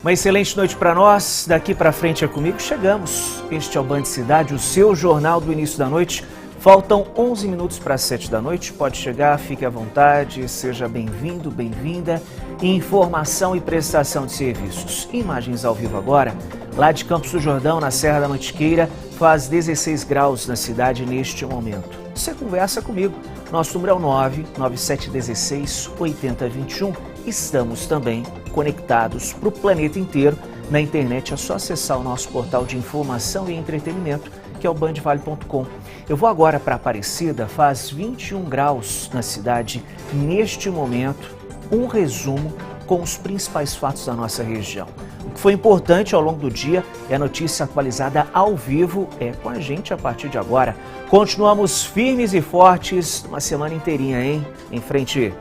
Uma excelente noite para nós. Daqui para frente é comigo. Chegamos. Este é o Band Cidade, o seu jornal do início da noite. Faltam 11 minutos para as 7 da noite. Pode chegar, fique à vontade. Seja bem-vindo, bem-vinda. Informação e prestação de serviços. Imagens ao vivo agora. Lá de Campos do Jordão, na Serra da Mantiqueira, faz 16 graus na cidade neste momento. Você conversa comigo. Nosso número é o 99716-8021. Estamos também conectados para o planeta inteiro. Na internet é só acessar o nosso portal de informação e entretenimento, que é o bandvale.com. Eu vou agora para Aparecida, faz 21 graus na cidade neste momento. Um resumo com os principais fatos da nossa região. O que foi importante ao longo do dia é a notícia atualizada ao vivo, é com a gente a partir de agora. Continuamos firmes e fortes uma semana inteirinha, hein? Em frente.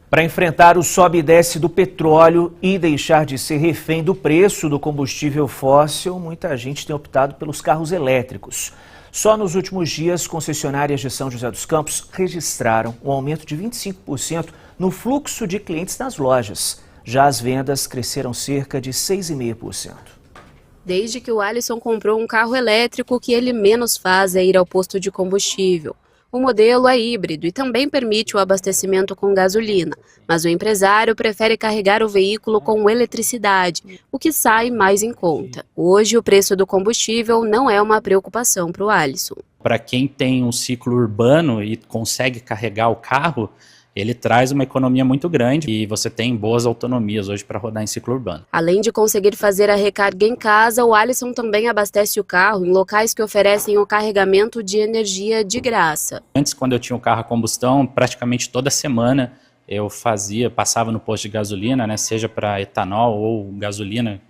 Para enfrentar o sobe e desce do petróleo e deixar de ser refém do preço do combustível fóssil, muita gente tem optado pelos carros elétricos. Só nos últimos dias, concessionárias de São José dos Campos registraram um aumento de 25% no fluxo de clientes nas lojas. Já as vendas cresceram cerca de 6,5%. Desde que o Alisson comprou um carro elétrico, o que ele menos faz é ir ao posto de combustível. O modelo é híbrido e também permite o abastecimento com gasolina, mas o empresário prefere carregar o veículo com eletricidade, o que sai mais em conta. Hoje, o preço do combustível não é uma preocupação para o Alisson. Para quem tem um ciclo urbano e consegue carregar o carro, ele traz uma economia muito grande e você tem boas autonomias hoje para rodar em ciclo urbano. Além de conseguir fazer a recarga em casa, o Alisson também abastece o carro em locais que oferecem o carregamento de energia de graça. Antes, quando eu tinha o carro a combustão, praticamente toda semana eu passava no posto de gasolina, né, seja para etanol ou gasolina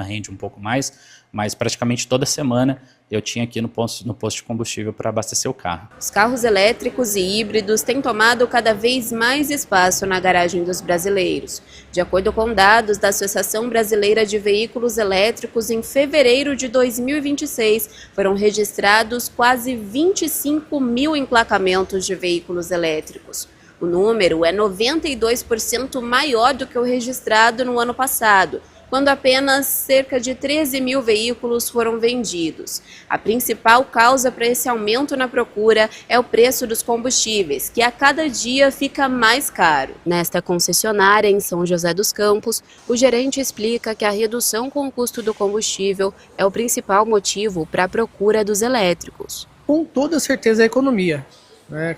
rende um pouco mais, mas praticamente toda semana eu tinha aqui no posto de combustível para abastecer o carro. Os carros elétricos e híbridos têm tomado cada vez mais espaço na garagem dos brasileiros. De acordo com dados da Associação Brasileira de Veículos Elétricos, em fevereiro de 2026 foram registrados quase 25 mil emplacamentos de veículos elétricos. O número é 92% maior do que o registrado no ano passado, quando apenas cerca de 13 mil veículos foram vendidos. A principal causa para esse aumento na procura é o preço dos combustíveis, que a cada dia fica mais caro. Nesta concessionária em São José dos Campos, o gerente explica que a redução com o custo do combustível é o principal motivo para a procura dos elétricos. Com toda certeza a economia.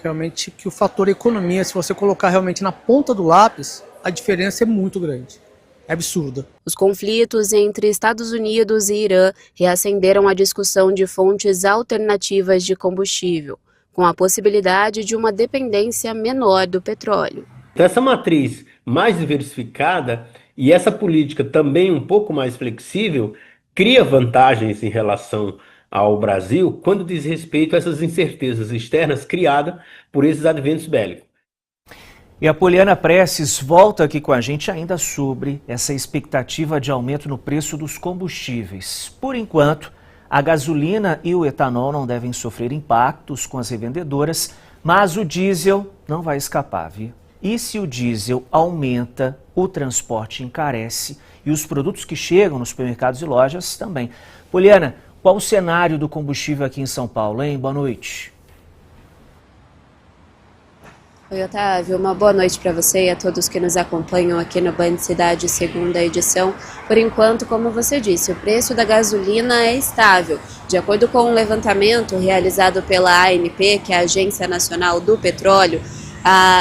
Realmente que o fator economia, se você colocar realmente na ponta do lápis, a diferença é muito grande. É absurda. Os conflitos entre Estados Unidos e Irã reacenderam a discussão de fontes alternativas de combustível, com a possibilidade de uma dependência menor do petróleo. Essa matriz mais diversificada e essa política também um pouco mais flexível cria vantagens em relação ao Brasil quando diz respeito a essas incertezas externas criadas por esses adventos bélicos. E a Poliana Prestes volta aqui com a gente ainda sobre essa expectativa de aumento no preço dos combustíveis. Por enquanto, a gasolina e o etanol não devem sofrer impactos com as revendedoras, mas o diesel não vai escapar, viu? E se o diesel aumenta, o transporte encarece e os produtos que chegam nos supermercados e lojas também. Poliana, qual o cenário do combustível aqui em São Paulo, hein? Boa noite. Oi, Otávio, uma boa noite para você e a todos que nos acompanham aqui no Band Cidade, segunda edição. Por enquanto, como você disse, o preço da gasolina é estável. De acordo com um levantamento realizado pela ANP, que é a Agência Nacional do Petróleo,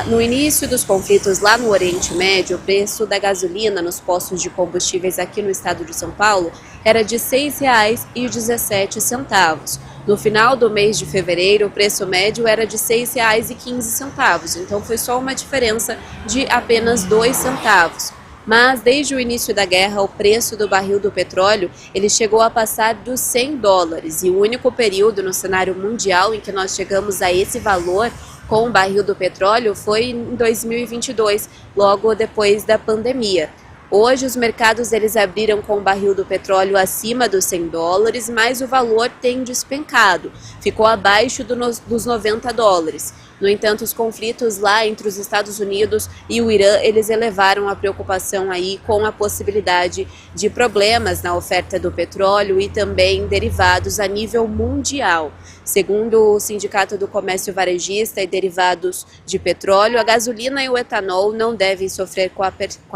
no início dos conflitos lá no Oriente Médio, o preço da gasolina nos postos de combustíveis aqui no estado de São Paulo era de R$ 6,17. No final do mês de fevereiro, o preço médio era de R$ 6,15, então foi só uma diferença de apenas 2 centavos. Mas desde o início da guerra, o preço do barril do petróleo ele chegou a passar dos $100 e o único período no cenário mundial em que nós chegamos a esse valor com o barril do petróleo foi em 2022, logo depois da pandemia. Hoje os mercados eles abriram com o barril do petróleo acima dos $100, mas o valor tem despencado, ficou abaixo dos $90. No entanto, os conflitos lá entre os Estados Unidos e o Irã, eles elevaram a preocupação aí com a possibilidade de problemas na oferta do petróleo e também derivados a nível mundial. Segundo o Sindicato do Comércio Varejista e Derivados de Petróleo, a gasolina e o etanol não devem sofrer com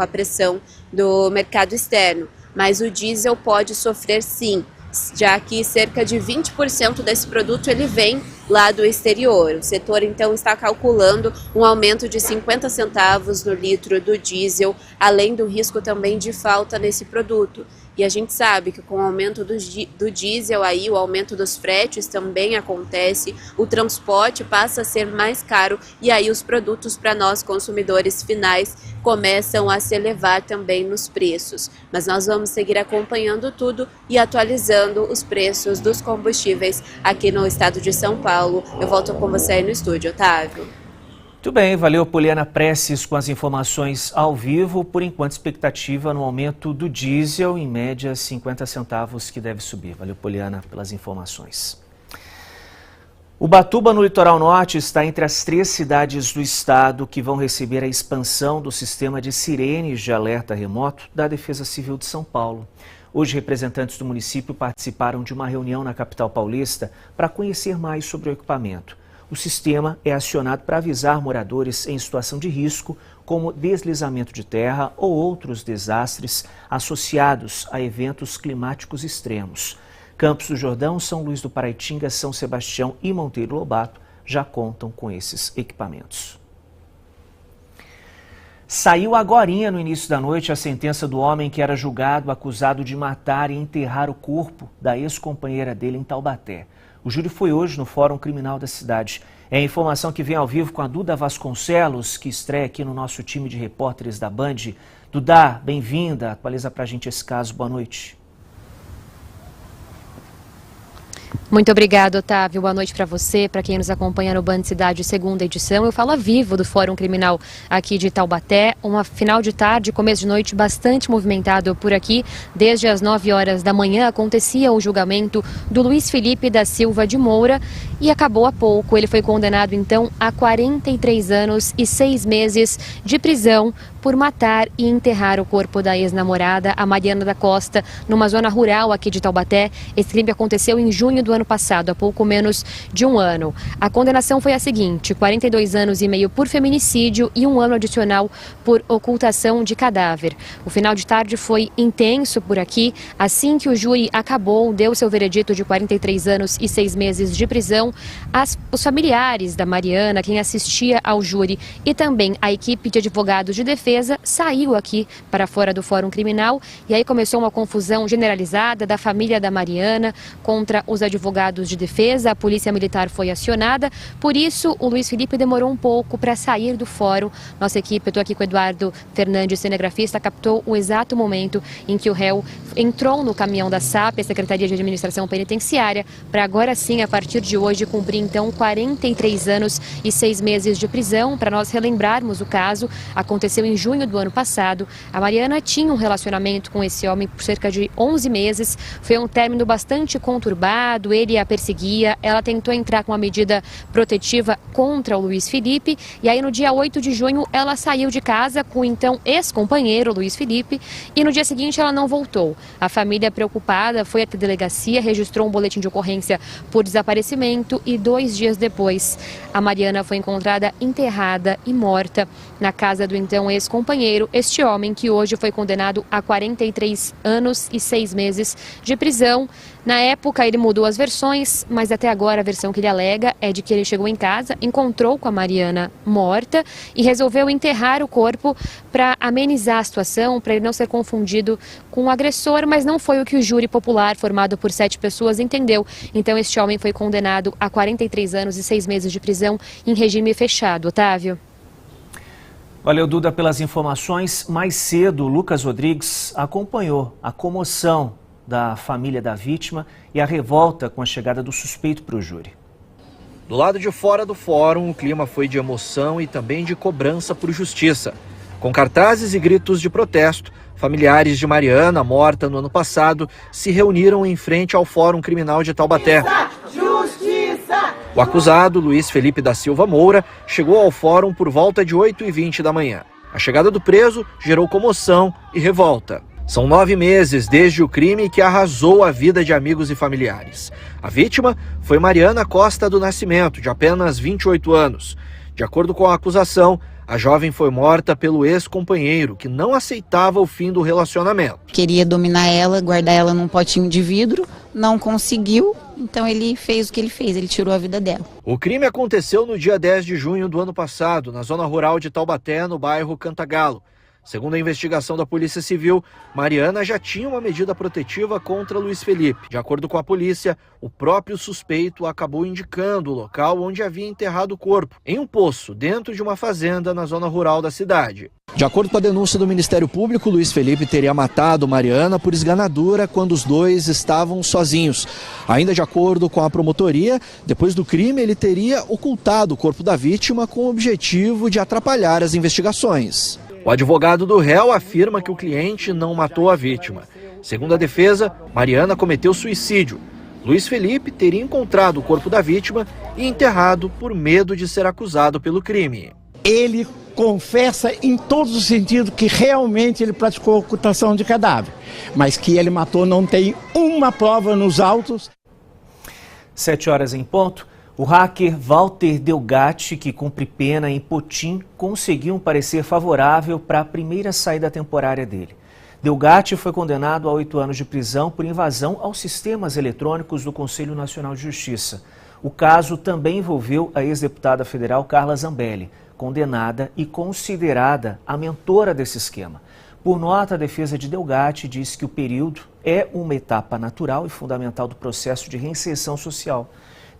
a pressão do mercado externo, mas o diesel pode sofrer sim, já que cerca de 20% desse produto ele vem lá do exterior. O setor então está calculando um aumento de 50 centavos no litro do diesel, além do risco também de falta nesse produto. E a gente sabe que com o aumento do diesel aí, o aumento dos fretes também acontece, o transporte passa a ser mais caro e aí os produtos para nós consumidores finais começam a se elevar também nos preços. Mas nós vamos seguir acompanhando tudo e atualizando os preços dos combustíveis aqui no estado de São Paulo. Eu volto com você aí no estúdio, Otávio. Muito bem, valeu Poliana Prestes com as informações ao vivo. Por enquanto, expectativa no aumento do diesel, em média 50 centavos que deve subir. Valeu Poliana pelas informações. Ubatuba, no litoral norte, está entre as 3 cidades do estado que vão receber a expansão do sistema de sirenes de alerta remoto da Defesa Civil de São Paulo. Hoje, representantes do município participaram de uma reunião na capital paulista para conhecer mais sobre o equipamento. O sistema é acionado para avisar moradores em situação de risco, como deslizamento de terra ou outros desastres associados a eventos climáticos extremos. Campos do Jordão, São Luís do Paraitinga, São Sebastião e Monteiro Lobato já contam com esses equipamentos. Saiu agorinha no início da noite a sentença do homem que era julgado acusado de matar e enterrar o corpo da ex-companheira dele em Taubaté. O júri foi hoje no Fórum Criminal da cidade. É a informação que vem ao vivo com a Duda Vasconcelos, que estreia aqui no nosso time de repórteres da Band. Duda, bem-vinda. Atualiza pra gente esse caso. Boa noite. Muito obrigada, Otávio. Boa noite para você, para quem nos acompanha no Band Cidade, segunda edição. Eu falo a vivo do Fórum Criminal aqui de Taubaté. Uma final de tarde, começo de noite bastante movimentado por aqui. Desde as 9 horas da manhã acontecia o julgamento do Luiz Felipe da Silva de Moura e acabou há pouco. Ele foi condenado então a 43 anos e 6 meses de prisão por matar e enterrar o corpo da ex-namorada, a Mariana da Costa, numa zona rural aqui de Taubaté. Esse crime aconteceu em junho do ano passado, há pouco menos de um ano. A condenação foi a seguinte: 42 anos e meio por feminicídio e 1 ano adicional por ocultação de cadáver. O final de tarde foi intenso por aqui. Assim que o júri acabou, deu seu veredito de 43 anos e 6 meses de prisão. Os familiares da Mariana, quem assistia ao júri e também a equipe de advogados de defesa saiu aqui para fora do Fórum Criminal e aí começou uma confusão generalizada da família da Mariana contra os advogados de defesa. A polícia militar foi acionada, por isso o Luiz Felipe demorou um pouco para sair do fórum. Nossa equipe, eu estou aqui com o Eduardo Fernandes, cinegrafista, captou o exato momento em que o réu entrou no caminhão da SAP, a Secretaria de Administração Penitenciária, para agora sim, a partir de hoje, cumprir então 43 anos e 6 meses de prisão. Para nós relembrarmos o caso, aconteceu em junho do ano passado. A Mariana tinha um relacionamento com esse homem por cerca de 11 meses. Foi um término bastante conturbado, ele a perseguia, ela tentou entrar com uma medida protetiva contra o Luiz Felipe e aí no dia 8 de junho ela saiu de casa com o então ex-companheiro Luiz Felipe e no dia seguinte ela não voltou. A família, preocupada, foi até a delegacia, registrou um boletim de ocorrência por desaparecimento e 2 dias depois a Mariana foi encontrada enterrada e morta na casa do então ex-companheiro, este homem que hoje foi condenado a 43 anos e 6 meses de prisão. Na época ele mudou as versões, mas até agora a versão que ele alega é de que ele chegou em casa, encontrou com a Mariana morta e resolveu enterrar o corpo para amenizar a situação, para ele não ser confundido com o agressor, mas não foi o que o júri popular, formado por 7 pessoas, entendeu. Então este homem foi condenado a 43 anos e 6 meses de prisão em regime fechado. Otávio. Valeu, Duda, pelas informações. Mais cedo, Lucas Rodrigues acompanhou a comoção da família da vítima e a revolta com a chegada do suspeito para o júri. Do lado de fora do fórum, o clima foi de emoção e também de cobrança por justiça. Com cartazes e gritos de protesto, Familiares de Mariana, morta no ano passado, se reuniram em frente ao Fórum Criminal de Taubaté. Justiça! O acusado, Luiz Felipe da Silva Moura, chegou ao fórum por volta de 8h20 da manhã. A chegada do preso gerou comoção e revolta. São 9 meses desde o crime que arrasou a vida de amigos e familiares. A vítima foi Mariana Costa do Nascimento, de apenas 28 anos. De acordo com a acusação, a jovem foi morta pelo ex-companheiro, que não aceitava o fim do relacionamento. Queria dominar ela, guardar ela num potinho de vidro, não conseguiu, então ele fez o que ele fez, ele tirou a vida dela. O crime aconteceu no dia 10 de junho do ano passado, na zona rural de Taubaté, no bairro Cantagalo. Segundo a investigação da Polícia Civil, Mariana já tinha uma medida protetiva contra Luiz Felipe. De acordo com a polícia, o próprio suspeito acabou indicando o local onde havia enterrado o corpo, em um poço dentro de uma fazenda na zona rural da cidade. De acordo com a denúncia do Ministério Público, Luiz Felipe teria matado Mariana por esganadura quando os dois estavam sozinhos. Ainda de acordo com a promotoria, depois do crime ele teria ocultado o corpo da vítima com o objetivo de atrapalhar as investigações. O advogado do réu afirma que o cliente não matou a vítima. Segundo a defesa, Mariana cometeu suicídio. Luiz Felipe teria encontrado o corpo da vítima e enterrado por medo de ser acusado pelo crime. Ele confessa em todos os sentidos que realmente ele praticou ocultação de cadáver, mas que ele matou não tem uma prova nos autos. 7 horas em ponto. O hacker Walter Delgatti, que cumpre pena em Potim, conseguiu um parecer favorável para a primeira saída temporária dele. Delgatti foi condenado a 8 anos de prisão por invasão aos sistemas eletrônicos do Conselho Nacional de Justiça. O caso também envolveu a ex-deputada federal Carla Zambelli, condenada e considerada a mentora desse esquema. Por nota, a defesa de Delgatti diz que o período é uma etapa natural e fundamental do processo de reinserção social.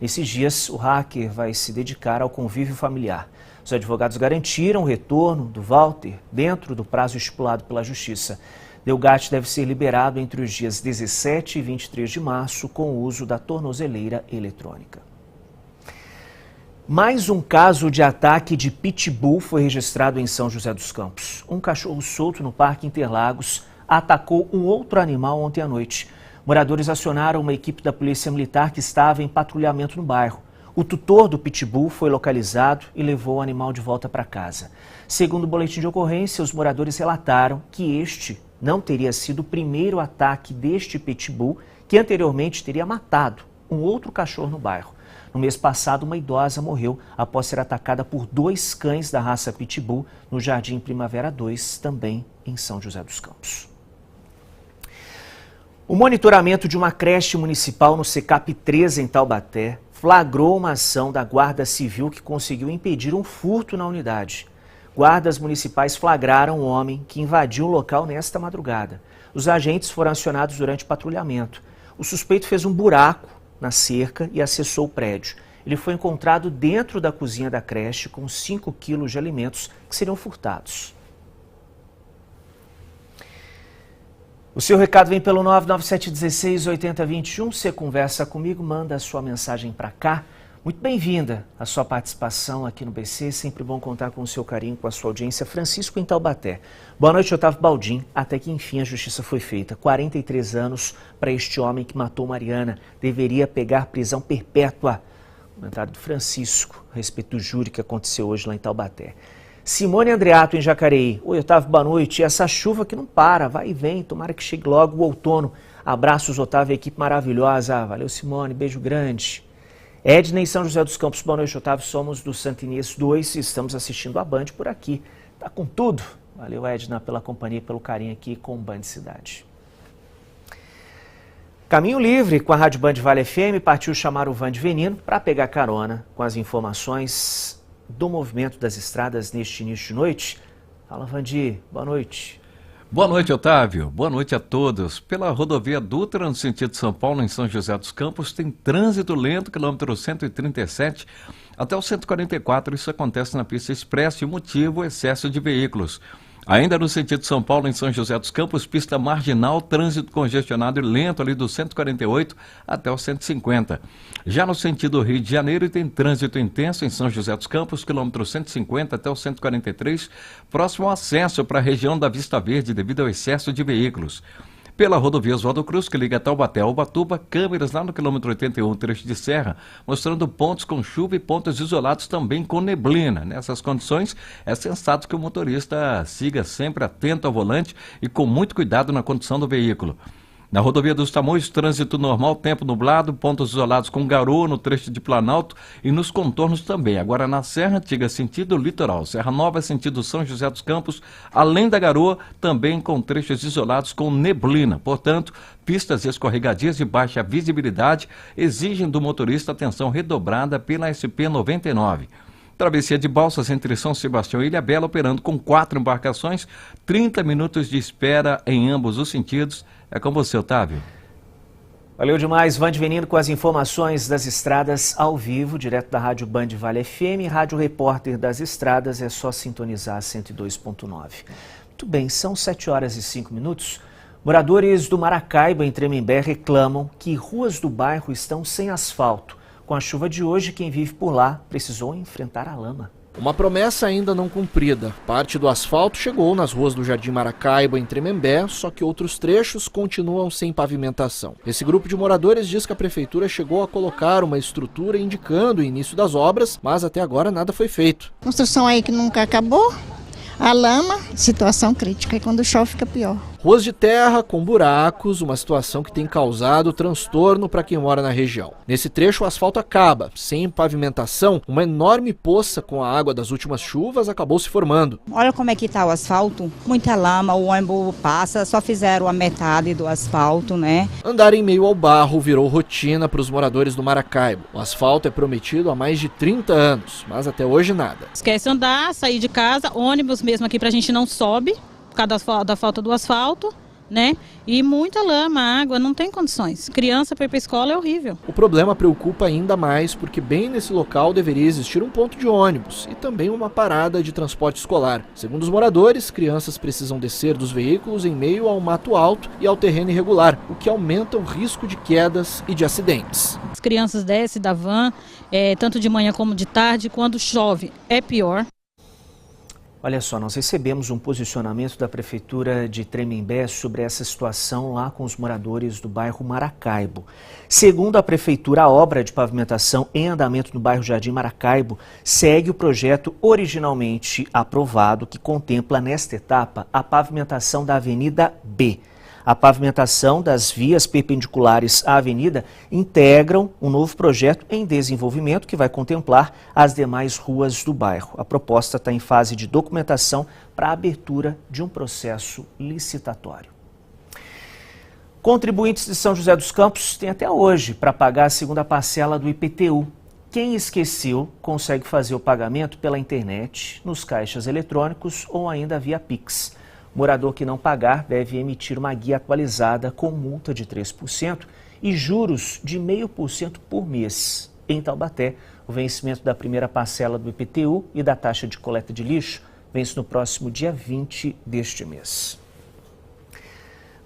Nesses dias, o hacker vai se dedicar ao convívio familiar. Os advogados garantiram o retorno do Walter dentro do prazo estipulado pela Justiça. Delgatti deve ser liberado entre os dias 17 e 23 de março com o uso da tornozeleira eletrônica. Mais um caso de ataque de pitbull foi registrado em São José dos Campos. Um cachorro solto no Parque Interlagos atacou um outro animal ontem à noite. Moradores acionaram uma equipe da Polícia Militar que estava em patrulhamento no bairro. O tutor do pitbull foi localizado e levou o animal de volta para casa. Segundo o boletim de ocorrência, os moradores relataram que este não teria sido o primeiro ataque deste pitbull, que anteriormente teria matado um outro cachorro no bairro. No mês passado, uma idosa morreu após ser atacada por 2 cães da raça pitbull no Jardim Primavera 2, também em São José dos Campos. O monitoramento de uma creche municipal no CECAP 13 em Taubaté flagrou uma ação da Guarda Civil que conseguiu impedir um furto na unidade. Guardas municipais flagraram um homem que invadiu o local nesta madrugada. Os agentes foram acionados durante o patrulhamento. O suspeito fez um buraco na cerca e acessou o prédio. Ele foi encontrado dentro da cozinha da creche com 5 quilos de alimentos que seriam furtados. O seu recado vem pelo 997168021. Você conversa comigo, manda a sua mensagem para cá. Muito bem-vinda a sua participação aqui no BC. Sempre bom contar com o seu carinho, com a sua audiência. Francisco em Taubaté. Boa noite, Otávio Baldim. Até que enfim a justiça foi feita. 43 anos para este homem que matou Mariana. Deveria pegar prisão perpétua. Comentário do Francisco a respeito do júri que aconteceu hoje lá em Taubaté. Simone Andreato, em Jacareí. Oi, Otávio, boa noite. E essa chuva que não para, vai e vem, tomara que chegue logo o outono. Abraços, Otávio, a equipe maravilhosa. Valeu, Simone, beijo grande. Edna, em São José dos Campos, boa noite, Otávio. Somos do Santo Inês 2 e estamos assistindo a Band por aqui. Tá com tudo. Valeu, Edna, pela companhia e pelo carinho aqui com o Band Cidade. Caminho Livre com a Rádio Band Vale FM partiu chamar o Vande Venino para pegar carona com as informações do movimento das estradas neste início de noite. Fala, Vandi, boa noite. Boa noite, Otávio. Boa noite a todos. Pela rodovia Dutra, no sentido São Paulo, em São José dos Campos, tem trânsito lento, quilômetro 137 até o 144. Isso acontece na pista expressa e o motivo, excesso de veículos. Ainda no sentido São Paulo, em São José dos Campos, pista marginal, trânsito congestionado e lento ali do 148 até o 150. Já no sentido Rio de Janeiro, tem trânsito intenso em São José dos Campos, quilômetro 150 até o 143, próximo ao acesso para a região da Vista Verde devido ao excesso de veículos. Pela rodovia Oswaldo Cruz, que liga Taubaté ao Ubatuba, câmeras lá no quilômetro 81, trecho de serra, mostrando pontos com chuva e pontos isolados também com neblina. Nessas condições, é sensato que o motorista siga sempre atento ao volante e com muito cuidado na condução do veículo. Na rodovia dos Tamoios, trânsito normal, tempo nublado, pontos isolados com garoa no trecho de Planalto e nos contornos também. Agora na Serra Antiga, sentido litoral, Serra Nova, sentido São José dos Campos, além da garoa, também com trechos isolados com neblina. Portanto, pistas escorregadias de baixa visibilidade exigem do motorista atenção redobrada pela SP-99. Travessia de balsas entre São Sebastião e Ilhabela, operando com 4 embarcações, 30 minutos de espera em ambos os sentidos. É com você, Otávio. Valeu demais, Vande Venino com as informações das estradas ao vivo, direto da Rádio Band Vale FM, Rádio Repórter das Estradas, é só sintonizar a 102.9. Muito bem, são 7 horas e 5 minutos. Moradores do Maracaibo, em Tremembé, reclamam que ruas do bairro estão sem asfalto. Com a chuva de hoje, quem vive por lá precisou enfrentar a lama. Uma promessa ainda não cumprida. Parte do asfalto chegou nas ruas do Jardim Maracaibo, em Tremembé, só que outros trechos continuam sem pavimentação. Esse grupo de moradores diz que a prefeitura chegou a colocar uma estrutura indicando o início das obras, mas até agora nada foi feito. Construção aí que nunca acabou. A lama, situação crítica, e quando chove fica pior. Ruas de terra com buracos, uma situação que tem causado transtorno para quem mora na região. Nesse trecho o asfalto acaba, sem pavimentação, uma enorme poça com a água das últimas chuvas acabou se formando. Olha como é que está o asfalto, muita lama, o ônibus passa, só fizeram a metade do asfalto, né? Andar em meio ao barro virou rotina para os moradores do Maracaibo. O asfalto é prometido há mais de 30 anos, mas até hoje nada. Esquece andar, sair de casa, ônibus mesmo aqui pra gente não sobe, por causa da falta do asfalto, né? E muita lama, água, não tem condições. Criança para ir para a escola é horrível. O problema preocupa ainda mais porque bem nesse local deveria existir um ponto de ônibus e também uma parada de transporte escolar. Segundo os moradores, crianças precisam descer dos veículos em meio ao mato alto e ao terreno irregular, o que aumenta o risco de quedas e de acidentes. As crianças descem da van, tanto de manhã como de tarde, quando chove é pior. Olha só, nós recebemos um posicionamento da Prefeitura de Tremembé sobre essa situação lá com os moradores do bairro Maracaibo. Segundo a Prefeitura, a obra de pavimentação em andamento no bairro Jardim Maracaibo segue o projeto originalmente aprovado, que contempla nesta etapa a pavimentação da Avenida B. A pavimentação das vias perpendiculares à avenida integram um novo projeto em desenvolvimento que vai contemplar as demais ruas do bairro. A proposta está em fase de documentação para a abertura de um processo licitatório. Contribuintes de São José dos Campos têm até hoje para pagar a segunda parcela do IPTU. Quem esqueceu consegue fazer o pagamento pela internet, nos caixas eletrônicos ou ainda via Pix. Morador que não pagar deve emitir uma guia atualizada com multa de 3% e juros de 0,5% por mês. Em Taubaté, o vencimento da primeira parcela do IPTU e da taxa de coleta de lixo vence no próximo dia 20 deste mês.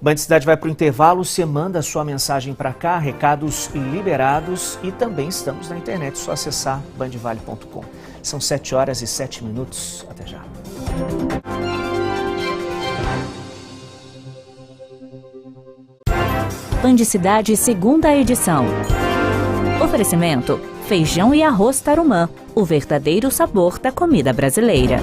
Band Cidade vai para o intervalo, você manda a sua mensagem para cá, recados liberados e também estamos na internet, só acessar bandvale.com. São 7 horas e 7 minutos, até já. Band Cidade, segunda edição. Oferecimento: feijão e arroz Tarumã, o verdadeiro sabor da comida brasileira.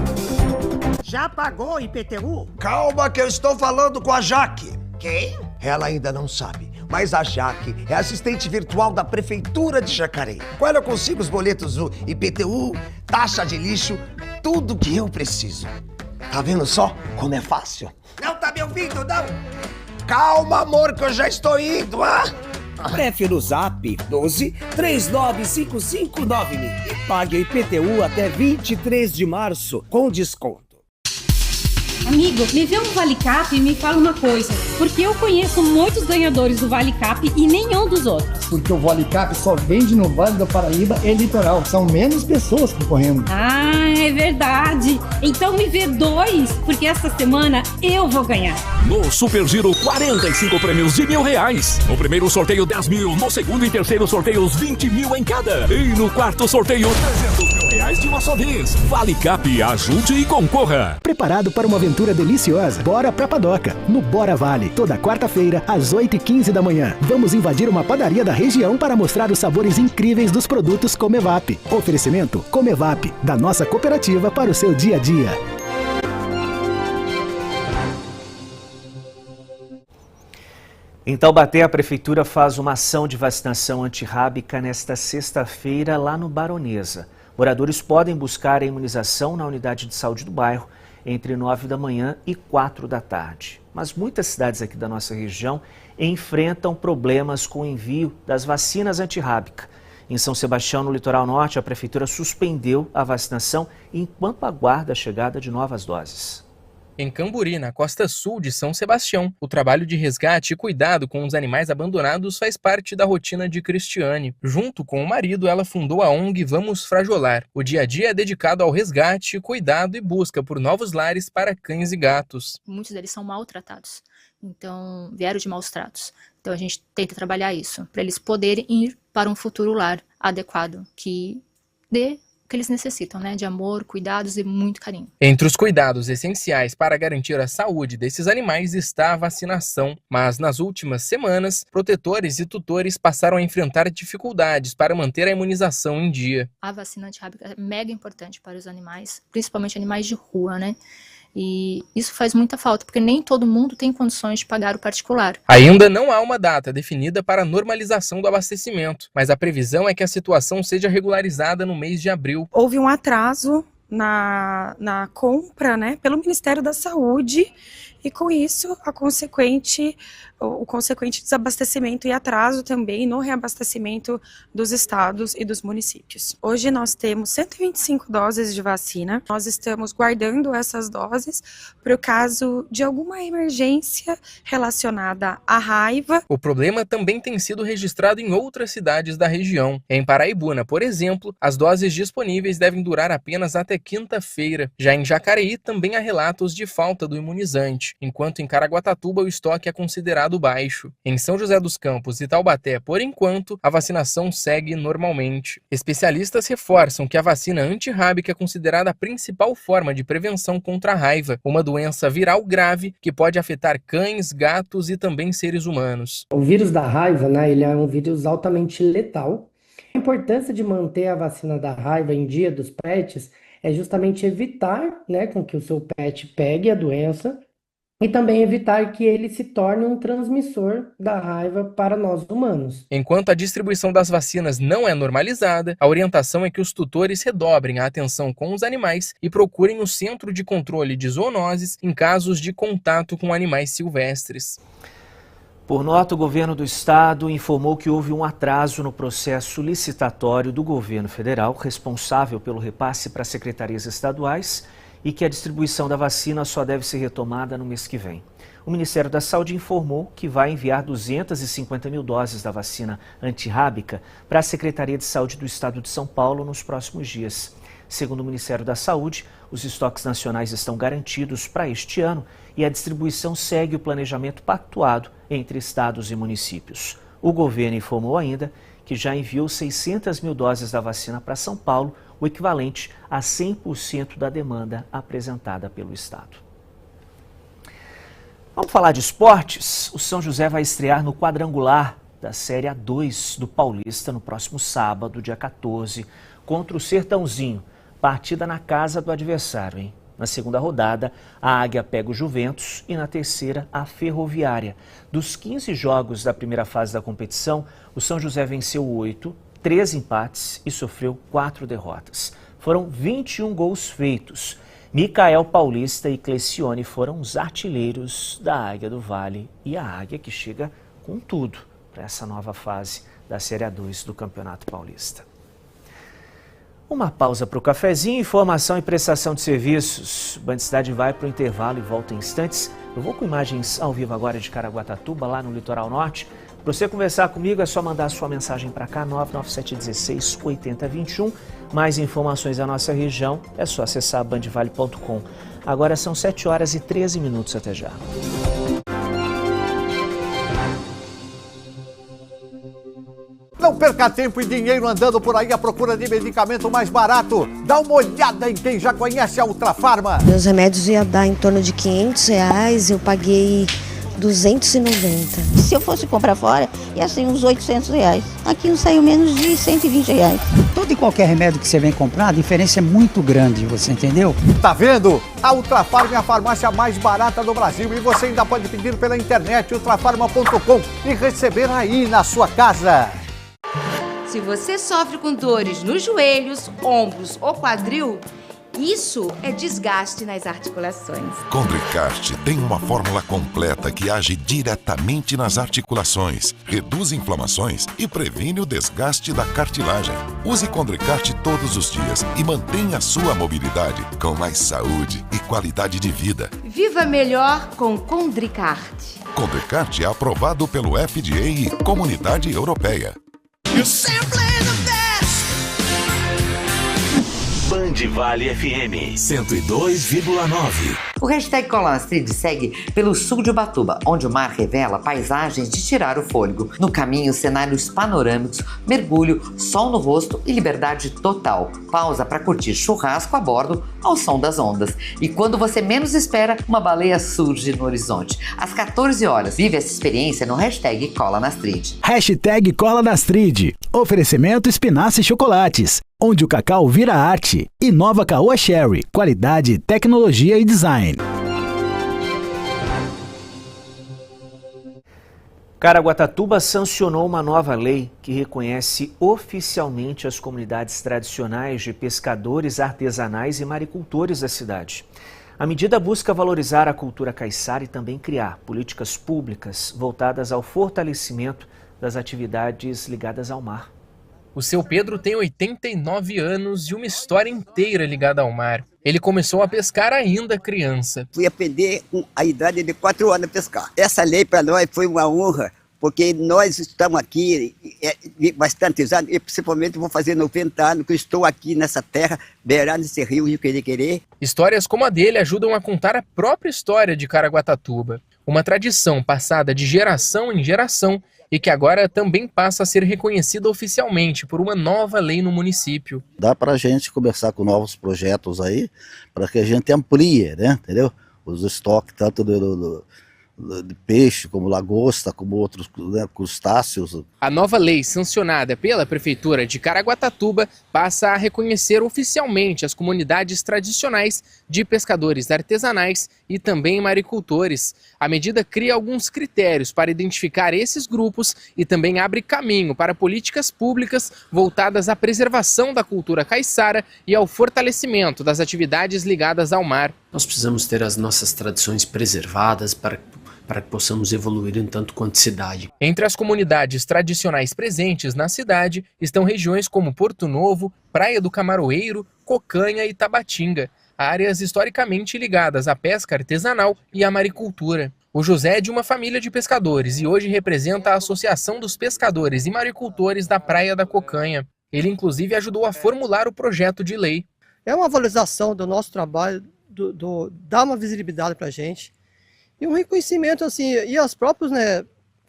Já pagou o IPTU? Calma que eu estou falando com a Jaque. Quem? Ela ainda não sabe, mas a Jaque é assistente virtual da Prefeitura de Jacareí. Com ela eu consigo os boletos do IPTU, taxa de lixo, tudo que eu preciso. Tá vendo só como é fácil? Não tá me ouvindo, não? Calma, amor, que eu já estou indo, ah? Prefe no Zap 12 39559000 e pague o IPTU até 23 de março com desconto. Amigo, me vê um Vale Cap e me fala uma coisa, porque eu conheço muitos ganhadores do Vale Cap e nenhum dos outros. porque o Valicap só vende no Vale do Paraíba e litoral. São menos pessoas concorrendo. Ah, é verdade. Então me vê 2, porque essa semana eu vou ganhar. No Super Giro, 45 prêmios de R$1.000. No primeiro sorteio, 10 mil. No segundo e terceiro sorteios, 20 mil em cada. E no quarto sorteio, 300 mil reais de uma só vez. Valicap, ajude e concorra. Preparado para uma aventura deliciosa? Bora pra Padoca, no Bora Vale. Toda quarta-feira, às 8h15 da manhã. Vamos invadir uma padaria da região para mostrar os sabores incríveis dos produtos Comevap. Oferecimento Comevap, da nossa cooperativa para o seu dia a dia. Em Taubaté, a Prefeitura faz uma ação de vacinação antirrábica nesta sexta-feira lá no Baronesa. Moradores podem buscar a imunização na unidade de saúde do bairro entre 9 da manhã e 4 da tarde. Mas muitas cidades aqui da nossa região enfrentam problemas com o envio das vacinas antirrábica. Em São Sebastião, no litoral norte, a Prefeitura suspendeu a vacinação enquanto aguarda a chegada de novas doses. Em Camburi, na costa sul de São Sebastião, o trabalho de resgate e cuidado com os animais abandonados faz parte da rotina de Cristiane. Junto com o marido, ela fundou a ONG Vamos Frajolar. O dia a dia é dedicado ao resgate, cuidado e busca por novos lares para cães e gatos. Muitos deles são maltratados, então vieram de maus tratos. Então a gente tenta trabalhar isso, para eles poderem ir para um futuro lar adequado, que dê que eles necessitam, né, de amor, cuidados e muito carinho. Entre os cuidados essenciais para garantir a saúde desses animais está a vacinação, mas nas últimas semanas, protetores e tutores passaram a enfrentar dificuldades para manter a imunização em dia. A vacina antirrábica é mega importante para os animais, principalmente animais de rua, né? E isso faz muita falta, porque nem todo mundo tem condições de pagar o particular. Ainda não há uma data definida para a normalização do abastecimento, mas a previsão é que a situação seja regularizada no mês de abril. Houve um atraso na compra, né, pelo Ministério da Saúde, e com isso o consequente desabastecimento e atraso também no reabastecimento dos estados e dos municípios. Hoje nós temos 125 doses de vacina. Nós estamos guardando essas doses para o caso de alguma emergência relacionada à raiva. O problema também tem sido registrado em outras cidades da região. Em Paraibuna, por exemplo, as doses disponíveis devem durar apenas até quinta-feira. Já em Jacareí também há relatos de falta do imunizante, enquanto em Caraguatatuba o estoque é considerado baixo. Em São José dos Campos e Taubaté, por enquanto, a vacinação segue normalmente. Especialistas reforçam que a vacina antirrábica é considerada a principal forma de prevenção contra a raiva, uma doença viral grave que pode afetar cães, gatos e também seres humanos. O vírus da raiva, né, ele é um vírus altamente letal. A importância de manter a vacina da raiva em dia dos pets é justamente evitar, né, com que o seu pet pegue a doença, e também evitar que ele se torne um transmissor da raiva para nós humanos. Enquanto a distribuição das vacinas não é normalizada, a orientação é que os tutores redobrem a atenção com os animais e procurem o Centro de Controle de Zoonoses em casos de contato com animais silvestres. Por nota, o governo do estado informou que houve um atraso no processo licitatório do governo federal responsável pelo repasse para secretarias estaduais e que a distribuição da vacina só deve ser retomada no mês que vem. O Ministério da Saúde informou que vai enviar 250 mil doses da vacina antirrábica para a Secretaria de Saúde do Estado de São Paulo nos próximos dias. Segundo o Ministério da Saúde, os estoques nacionais estão garantidos para este ano e a distribuição segue o planejamento pactuado entre estados e municípios. O governo informou ainda que já enviou 600 mil doses da vacina para São Paulo, o equivalente a 100% da demanda apresentada pelo estado. Vamos falar de esportes? O São José vai estrear no quadrangular da Série A2 do Paulista no próximo sábado, dia 14, contra o Sertãozinho, partida na casa do adversário, hein? Na segunda rodada, a Águia pega o Juventus e na terceira, a Ferroviária. Dos 15 jogos da primeira fase da competição, o São José venceu 8, 3 empates e sofreu 4 derrotas. Foram 21 gols feitos. Micael Paulista e Clecione foram os artilheiros da Águia do Vale e a Águia que chega com tudo para essa nova fase da Série A2 do Campeonato Paulista. Uma pausa para o cafezinho, informação e prestação de serviços. Band Cidade vai para o intervalo e volta em instantes. Eu vou com imagens ao vivo agora de Caraguatatuba, lá no litoral norte. Para você conversar comigo é só mandar sua mensagem para cá, 99716-8021. Mais informações da nossa região é só acessar bandvale.com. Agora são 7h13, até já. Não perca tempo e dinheiro andando por aí à procura de medicamento mais barato. Dá uma olhada em quem já conhece a Ultrafarma. Meus remédios ia dar em torno de R$500, eu paguei 290. Se eu fosse comprar fora, ia ser uns R$800. Aqui não saiu menos de R$120. Todo e qualquer remédio que você vem comprar, a diferença é muito grande, você entendeu? Tá vendo? A Ultrafarma é a farmácia mais barata do Brasil e você ainda pode pedir pela internet ultrafarma.com e receber aí na sua casa. Se você sofre com dores nos joelhos, ombros ou quadril, isso é desgaste nas articulações. Condricart tem uma fórmula completa que age diretamente nas articulações, reduz inflamações e previne o desgaste da cartilagem. Use Condricart todos os dias e mantenha a sua mobilidade com mais saúde e qualidade de vida. Viva melhor com Condricart. Condricart é aprovado pelo FDA e Comunidade Europeia. Band Vale FM 102,9. O hashtag Cola na Street segue pelo sul de Ubatuba, onde o mar revela paisagens de tirar o fôlego. No caminho, cenários panorâmicos, mergulho, sol no rosto e liberdade total. Pausa para curtir churrasco a bordo ao som das ondas. E quando você menos espera, uma baleia surge no horizonte. Às 14 horas, vive essa experiência no hashtag Cola na Street. Hashtag Cola na Street. Oferecimento Espinaço e Chocolates, onde o cacau vira arte. E Nova Caoa Sherry, qualidade, tecnologia e design. Caraguatatuba sancionou uma nova lei que reconhece oficialmente as comunidades tradicionais de pescadores artesanais e maricultores da cidade. A medida busca valorizar a cultura caiçara e também criar políticas públicas voltadas ao fortalecimento das atividades ligadas ao mar. O seu Pedro tem 89 anos e uma história inteira ligada ao mar. Ele começou a pescar ainda criança. Fui aprender com a idade de 4 anos a pescar. Essa lei para nós foi uma honra, porque nós estamos aqui bastantes anos, e principalmente vou fazer 90 anos que eu estou aqui nessa terra, beirando esse rio Querer. Histórias como a dele ajudam a contar a própria história de Caraguatatuba. Uma tradição passada de geração em geração e que agora também passa a ser reconhecida oficialmente por uma nova lei no município. Dá para a gente conversar com novos projetos aí, para que a gente amplie, né, entendeu? Os estoques tanto de peixe, como lagosta, como outros, né, crustáceos. A nova lei sancionada pela Prefeitura de Caraguatatuba passa a reconhecer oficialmente as comunidades tradicionais de pescadores artesanais e também maricultores. A medida cria alguns critérios para identificar esses grupos e também abre caminho para políticas públicas voltadas à preservação da cultura caiçara e ao fortalecimento das atividades ligadas ao mar. Nós precisamos ter as nossas tradições preservadas para que possamos evoluir em tanto quanto cidade. Entre as comunidades tradicionais presentes na cidade estão regiões como Porto Novo, Praia do Camaroeiro, Cocanha e Tabatinga, áreas historicamente ligadas à pesca artesanal e à maricultura. O José é de uma família de pescadores e hoje representa a Associação dos Pescadores e Maricultores da Praia da Cocanha. Ele inclusive ajudou a formular o projeto de lei. É uma valorização do nosso trabalho, dar uma visibilidade para a gente. E um reconhecimento assim, e as próprias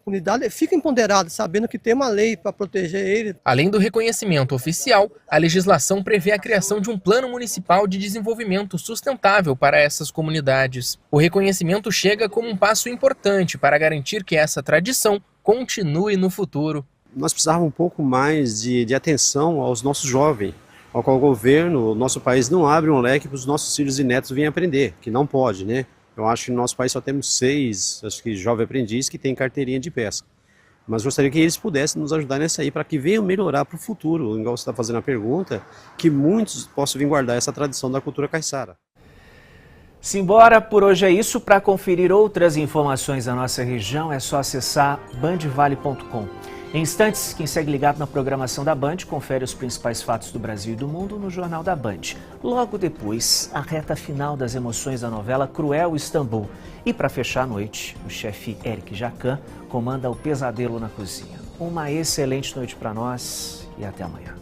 comunidades ficam empoderadas, sabendo que tem uma lei para proteger ele. Além do reconhecimento oficial, a legislação prevê a criação de um plano municipal de desenvolvimento sustentável para essas comunidades. O reconhecimento chega como um passo importante para garantir que essa tradição continue no futuro. Nós precisávamos um pouco mais de atenção aos nossos jovens, ao qual o governo, o nosso país não abre um leque para os nossos filhos e netos virem aprender, que não pode, né? Eu acho que no nosso país só temos 6, acho que jovem aprendiz que tem carteirinha de pesca. Mas gostaria que eles pudessem nos ajudar nessa aí, para que venham melhorar para o futuro, igual você está fazendo a pergunta, que muitos possam vir guardar essa tradição da cultura caiçara. Simbora, por hoje é isso. Para conferir outras informações da nossa região é só acessar bandvale.com. Em instantes, quem segue ligado na programação da Band confere os principais fatos do Brasil e do mundo no Jornal da Band. Logo depois, a reta final das emoções da novela Cruel Istambul. E para fechar a noite, o chefe Eric Jacan comanda o Pesadelo na Cozinha. Uma excelente noite para nós e até amanhã.